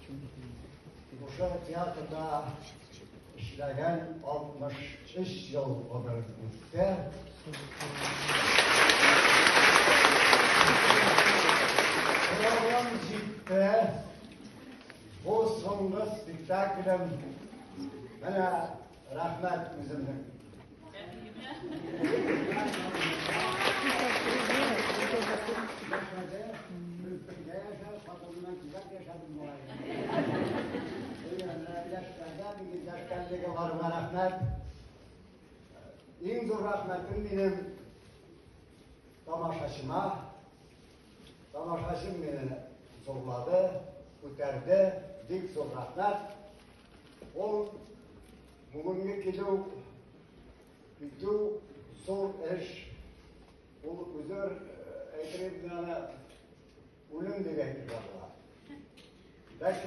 Uşaq teatrda işləgən 63 yıl olur bizdə. Program ciddi. Bu sonunda spektaklim mənə rəhmət bizimdir. Yaşkanlığı varma rahmet. En zor rahmetim benim tamaşaçıma. Tamaşaçım beni zorladı, kurtardı. Dik zor rahmet. O bugünkü kilo bütün zor iş. Bu üzür eğitim ölüm demektir. Belki